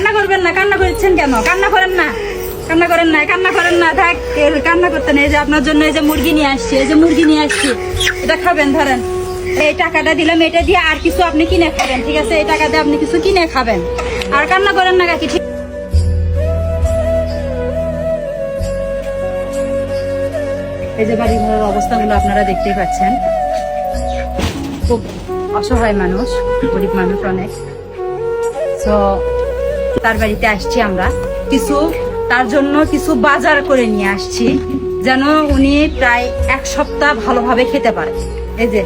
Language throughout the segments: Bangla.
কান্না করবেন না, কান্না করছেন কেন? কান্না করেন না, কান্না করেন না, কান্না করেন না, থাক কান্না করতে নেই। যে আপনার জন্য এই যে মুরগি নিয়ে আসছি, এই যে মুরগি নিয়ে আসছি, এটা খাবেন। ধরেন এই টাকাটা দিলাম, এটা দিয়ে আর কিছু আপনি কিনে খাবেন, ঠিক আছে? এই টাকা দিয়ে আপনি কিছু কিনে খাবেন, আর কান্না করেন না কাকি। ঠিক এই যে বাড়ি ঘরের অবস্থাগুলো আপনারা দেখতেই পাচ্ছেন। খুব অসহায় মানুষ, গরিব মানুষ অনেক। তো তার বাড়িতে আসছি আমরা, কিছু তার জন্য কিছু বাজার করে নিয়ে আসছি, যেন উনি প্রায় এক সপ্তাহ ভালোভাবে খেতে পারে। এই যে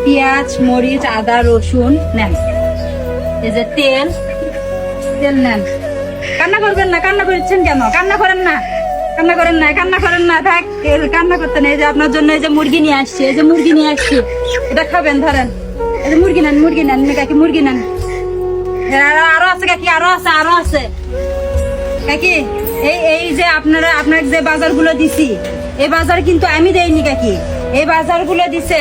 পেঁয়াজ, মরিচ, আদা, রসুন নেন। এই যে তেল নেন। কান্না করবেন না, কান্না করছেন কেন? কান্না করেন না, কান্না করেন না, কান্না করেন না, থাক কান্না করতে নেই। যে আপনার জন্য এই যে মুরগি নিয়ে আসছি, এই যে মুরগি নিয়ে আসছি, এটা খাবেন। ধরেন এই যে মুরগি নেন, মুরগি নেন কাকি, মুরগি নেন। আরো আছে কাকি, আরো আছে, আরো আছে কাকি। এই যে আপনার যে বাজারগুলো দিছি, এই বাজার কিন্তু আমি দেইনি কাকি। এই বাজারগুলো দিছে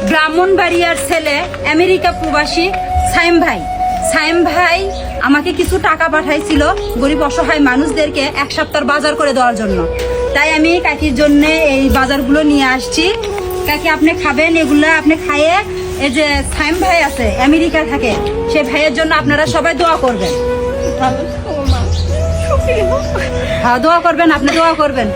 ব্রাহ্মণবাড়িয়ার ছেলে, আমেরিকা প্রবাসী সাইম ভাই। সাইম ভাই আমাকে কিছু টাকা পাঠাইছিল গরিব অসহায় মানুষদেরকে এক সপ্তাহ বাজার করে দেওয়ার জন্য। তাই আমি কাকির জন্য এই বাজারগুলো নিয়ে আসছি। কাকি আপনি খাবেন এগুলা, আপনি খাইয়ে এই যে সাইম ভাই আছে আমেরিকা থাকে, সে ভাইয়ের জন্য আপনারা সবাই দোয়া করবেন। হ্যাঁ দোয়া করবেন, আপনি দোয়া করবেন।